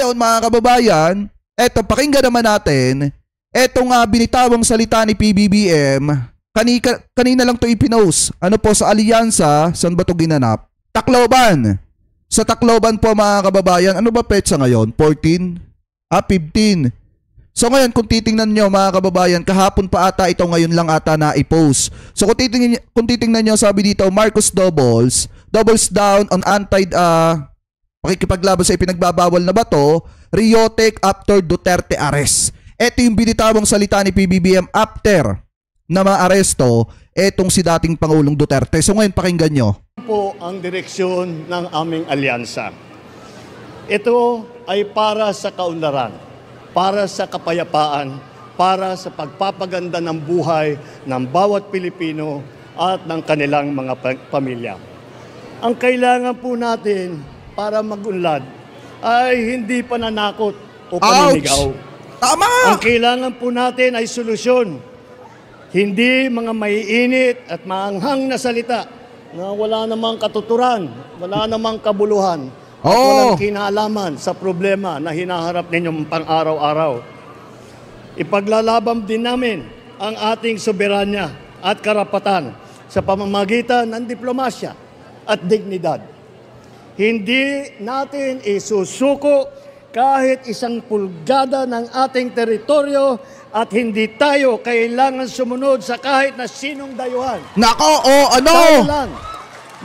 ngayon mga kababayan, eto pakinggan naman natin, etong binitawang salita ni PBBM, kanina lang to ipinost. Ano po sa alyansa, saan ba to ginanap? Tacloban. Sa Tacloban po mga kababayan, ano ba petsa ngayon? 14? 15. So ngayon kung titingnan nyo mga kababayan, kahapon pa ata ito, ngayon lang ata na i-post. So kung titingnan nyo, sabi dito, Marcos doubles down on pakikipaglaban sa ipinagbabawal na bato, Riotek after Duterte arrest. Ito yung binitawang salita ni PBBM after na maaresto etong si dating Pangulong Duterte. So ngayon pakinggan nyo. Po ang direksyon ng aming alyansa. Ito ay para sa kaunlaran, para sa kapayapaan, para sa pagpapaganda ng buhay ng bawat Pilipino at ng kanilang mga pamilya. Ang kailangan po natin para magunlad ay hindi pananakot o paninigaw. Tama! Ang kailangan po natin ay solusyon. Hindi mga maiinit at maanghang na salita na wala namang katuturan, wala namang kabuluhan, at walang kinalaman sa problema na hinaharap ninyong pang-araw-araw. Ipaglalaban din namin ang ating soberanya at karapatan sa pamamagitan ng diplomasya at dignidad. Hindi natin isusuko kahit isang pulgada ng ating teritoryo at hindi tayo kailangan sumunod sa kahit na sinong dayuhan. Nako, ano? Tayo lang,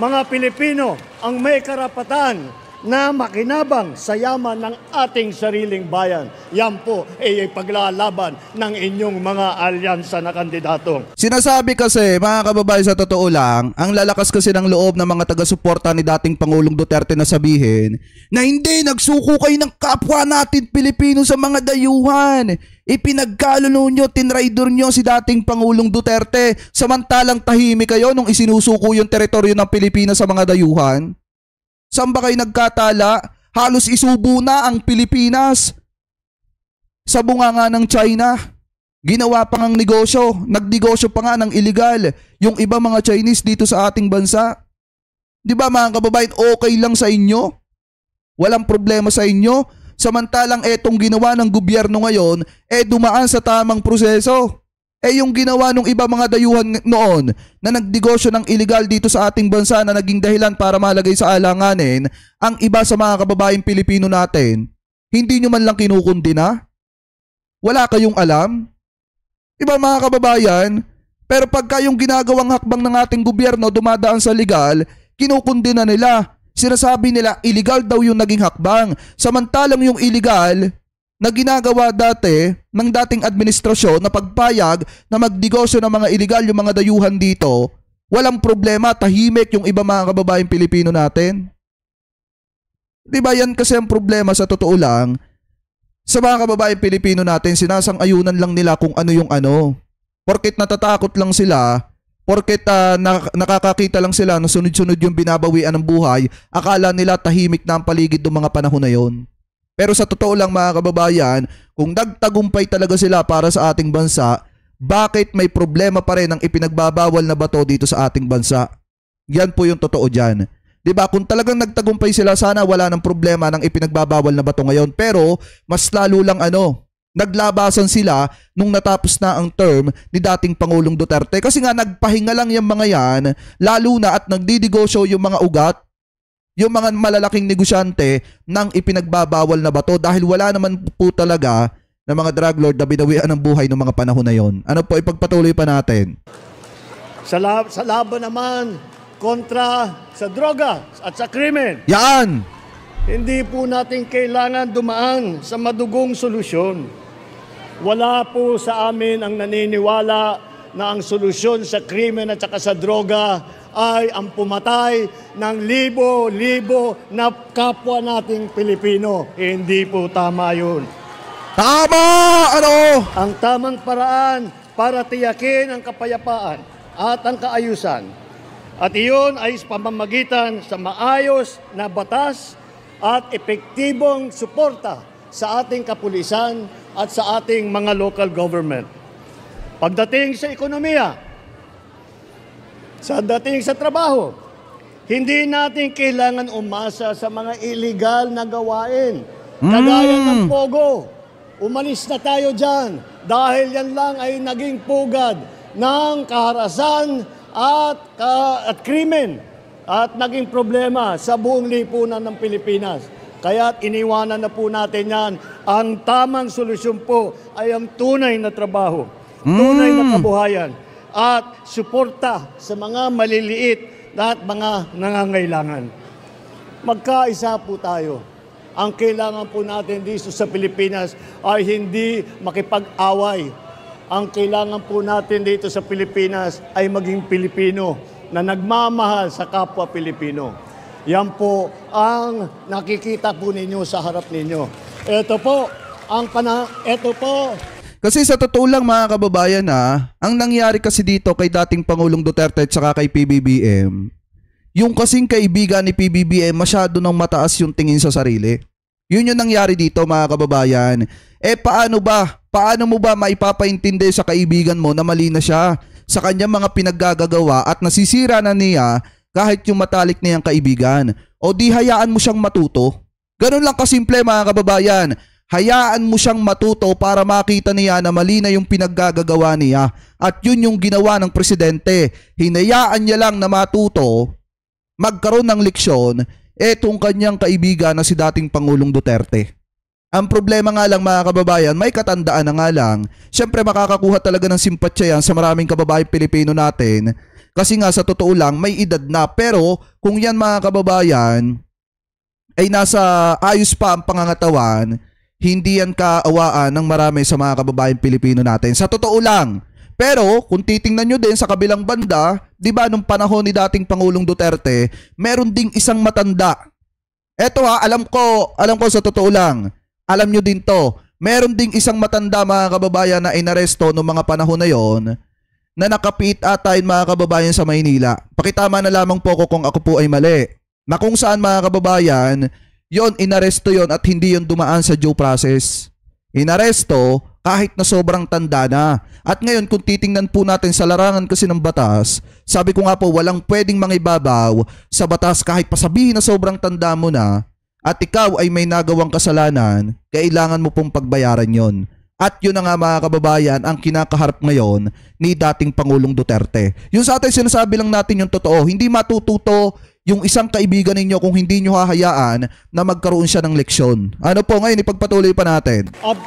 mga Pilipino, ang may karapatan na makinabang sa yaman ng ating sariling bayan. Yan po ay paglalaban ng inyong mga alyansa na kandidato. Sinasabi kasi, mga kababayan, sa totoo lang, ang lalakas kasi ng loob ng mga taga-suporta ni dating Pangulong Duterte na sabihin na hindi, nagsuko kayo ng kapwa natin Pilipino sa mga dayuhan. Ipinagkaluno nyo, tinraidor nyo si dating Pangulong Duterte, samantalang tahimik kayo nung isinusuko yung teritoryo ng Pilipinas sa mga dayuhan. Saan ba kayo nagkatala? Halos isubo na ang Pilipinas sa bunganga ng China. Ginawa pa ngang negosyo, nagnegosyo pa nga ng illegal yung iba mga Chinese dito sa ating bansa. Di ba mga kababayan, okay lang sa inyo? Walang problema sa inyo? Samantalang etong ginawa ng gobyerno ngayon, dumaan sa tamang proseso. Yung ginawa ng iba mga dayuhan noon na nagnegosyo ng illegal dito sa ating bansa na naging dahilan para malagay sa alanganin ang iba sa mga kababaeng Pilipino natin, hindi nyo man lang kinukundina? Wala kayong alam? Iba mga kababayan, pero pagka yung ginagawang hakbang ng ating gobyerno dumadaan sa legal, kinukundina nila. Sinasabi nila illegal daw yung naging hakbang. Samantalang yung illegal na ginagawa dati ng dating administrasyon na pagpayag na magnegosyo ng mga illegal yung mga dayuhan dito, walang problema, tahimik yung iba mga kababaeng Pilipino natin. Diba yan kasi ang problema sa totoo lang, sa mga kababaeng Pilipino natin, sinasang-ayunan lang nila kung ano yung ano. Porket natatakot lang sila, porket nakakakita lang sila na sunod-sunod yung binabawian ng buhay, akala nila tahimik na ang paligid ng mga panahon na yon. Pero sa totoo lang mga kababayan, kung nagtagumpay talaga sila para sa ating bansa, bakit may problema pa rin ang ipinagbabawal na bato dito sa ating bansa? Yan po yung totoo dyan. Diba? Kung talagang nagtagumpay sila, sana wala ng problema ng ipinagbabawal na bato ngayon. Pero mas lalo lang naglabasan sila nung natapos na ang term ni dating Pangulong Duterte. Kasi nga nagpahinga lang yung mga yan, lalo na at nagdidegosyo yung mga ugat, yung mga malalaking negosyante ng ipinagbabawal na bato dahil wala naman po talaga ng mga drug lord na binawian ng buhay ng mga panahon na yon. Ano po, ipagpatuloy pa natin. Sa laban naman kontra sa droga at sa krimen. Yan! Hindi po natin kailangan dumaan sa madugong solusyon. Wala po sa amin ang naniniwala na ang solusyon sa krimen at saka sa droga ay ang pumatay ng libo-libo na kapwa nating Pilipino. Hindi po tama yun. Tama! Ano? Ang tamang paraan para tiyakin ang kapayapaan at ang kaayusan. At iyon ay sa pamamagitan sa maayos na batas at epektibong suporta sa ating kapulisan at sa ating mga local government. Pagdating sa ekonomiya, sa dating sa trabaho, hindi natin kailangan umasa sa mga illegal na gawain Kagaya ng Pogo. Umalis na tayo dyan dahil yan lang ay naging pugad ng kaharasan at krimen at naging problema sa buong lipunan ng Pilipinas. Kaya iniwanan na po natin yan. Ang tamang solusyon po ay ang tunay na trabaho, tunay na kabuhayan at suporta sa mga maliliit at mga nangangailangan. Magkaisa po tayo. Ang kailangan po natin dito sa Pilipinas ay hindi makipag-away. Ang kailangan po natin dito sa Pilipinas ay maging Pilipino na nagmamahal sa kapwa Pilipino. Yan po ang nakikita po ninyo sa harap ninyo. Ito po Kasi sa totoo lang mga kababayan ang nangyari kasi dito kay dating Pangulong Duterte at saka kay PBBM, yung kasing kaibigan ni PBBM masyado nang mataas yung tingin sa sarili. Yun yung nangyari dito mga kababayan. Paano mo ba maipapaintindi sa kaibigan mo na mali na siya sa kanyang mga pinaggagawa at nasisira na niya kahit yung matalik niyang kaibigan? O di hayaan mo siyang matuto? Ganun lang kasimple mga kababayan. Hayaan mo siyang matuto para makita niya na mali na yung pinaggagawa niya. At yun yung ginawa ng presidente. Hinayaan niya lang na matuto, magkaroon ng leksyon, etong kanyang kaibigan na si dating Pangulong Duterte. Ang problema nga lang mga kababayan, may katandaan na nga lang, syempre makakakuha talaga ng simpatsya yan sa maraming kababayan Pilipino natin kasi nga sa totoo lang may edad na, pero kung yan mga kababayan ay nasa ayos pa ang pangangatawan, hindi yan kaawaan ng marami sa mga kababayan Pilipino natin. Sa totoo lang. Pero kung titingnan nyo din sa kabilang banda, di ba nung panahon ni dating Pangulong Duterte, meron ding isang matanda. Eto alam ko sa totoo lang. Alam nyo din to. Meron ding isang matanda mga kababayan na inaresto noong mga panahon na yon na nakapit atain mga kababayan sa Maynila. Pakitama na lamang po ko kung ako po ay mali. Na kung saan mga kababayan, yon inaresto yon at hindi yon dumaan sa due process. Inaresto kahit na sobrang tanda na. At ngayon kung titingnan po natin sa larangan kasi ng batas, sabi ko nga po walang pwedeng mangibabaw sa batas kahit pasabihin na sobrang tanda mo na at ikaw ay may nagawang kasalanan, kailangan mo pong pagbayaran yon. At yun na nga mga kababayan ang kinakaharap ngayon ni dating Pangulong Duterte. Yung sa atin sinasabi lang natin yung totoo, hindi matututo yung isang kaibigan ninyo kung hindi nyo hahayaan na magkaroon siya ng leksyon. Ano po ngayon, ipagpatuloy pa natin. Ang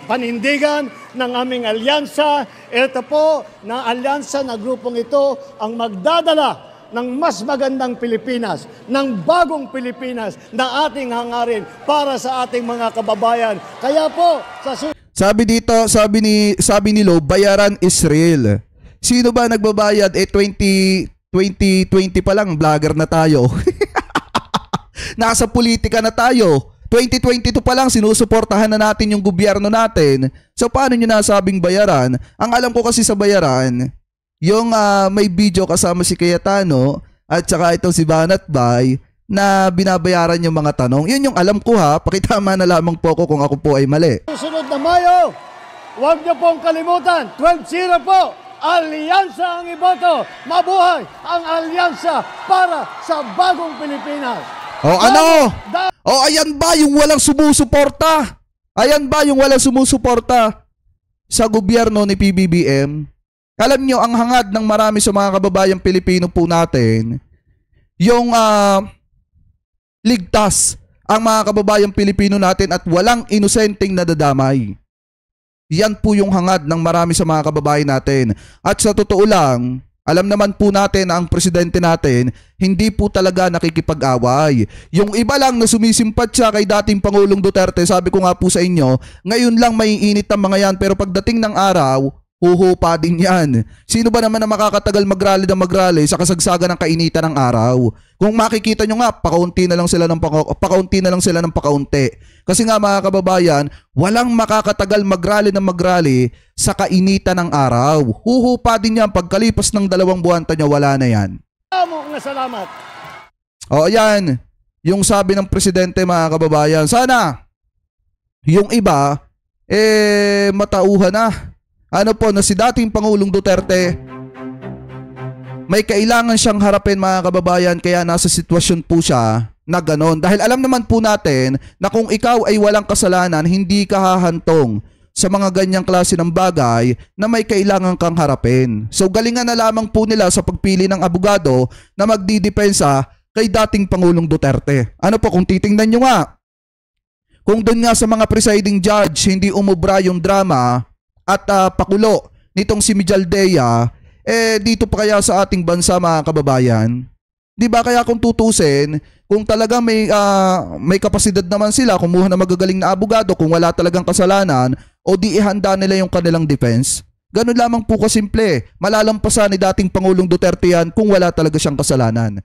panindigan ng aming alyansa, ito po na alyansa na grupong ito ang magdadala ng mas magandang Pilipinas, ng bagong Pilipinas na ating hangarin para sa ating mga kababayan. Kaya po, sabi dito, sabi ni Lo, bayaran is real. Sino ba nagbabayad? 2020 pa lang, vlogger na tayo. Nasa politika na tayo. 2022 pa lang, sinusuportahan na natin yung gobyerno natin. So paano nyo nasabing bayaran? Ang alam ko kasi sa bayaran, yung may video kasama si Cayetano at saka itong si Banat Bay na binabayaran yung mga tanong. Yun yung alam ko pakitama na lamang po ko kung ako po ay mali. Susunod na Mayo, huwag nyo pong kalimutan, 12-0 po. Alyansa ang iboto. Mabuhay ang alyansa para sa bagong Pilipinas. Ayan ba yung walang sumusuporta? Ayan ba yung walang sumusuporta sa gobyerno ni PBBM? Alam nyo, ang hangad ng marami sa mga kababayang Pilipino po natin, yung ligtas ang mga kababayang Pilipino natin at walang inosenteng nadadamay. Yan po yung hangad ng marami sa mga kababayan natin. At sa totoo lang, alam naman po natin na ang presidente natin hindi po talaga nakikipag-away. Yung iba lang na sumisimpat siya kay dating Pangulong Duterte, sabi ko nga po sa inyo, ngayon lang maiinit ang mga yan, pero pagdating ng araw, huhupa din yan. Sino ba naman na makakatagal magrally na magrally sa kasagsagan ng kainitan ng araw? Kung makikita nyo nga, pakaunti na lang sila ng pakaunti. Kasi nga mga kababayan, walang makakatagal magrally na magrally sa kainitan ng araw. Huhupa din yan, pagkalipas ng 2 buwan niya, wala na yan. Salamat. Yan. Yung sabi ng presidente mga kababayan, sana yung iba, matauhan na. Ano po, na si dating Pangulong Duterte, may kailangan siyang harapin mga kababayan, kaya nasa sitwasyon po siya na ganon. Dahil alam naman po natin na kung ikaw ay walang kasalanan, hindi ka hahantong sa mga ganyang klase ng bagay na may kailangan kang harapin. So galingan na lamang po nila sa pagpili ng abogado na magdidepensa kay dating Pangulong Duterte. Ano po kung titingnan nyo nga, kung doon nga sa mga presiding judge hindi umubra yung drama at pakulo nitong si Mijaldea, dito pa kaya sa ating bansa mga kababayan? Di ba kaya kung tutusin, kung talaga may kapasidad naman sila, kumuha na magagaling na abogado kung wala talagang kasalanan, o di ihanda nila yung kanilang defense. Ganun lamang po kasimple. Malalampasan ni dating Pangulong Duterte yan kung wala talaga siyang kasalanan.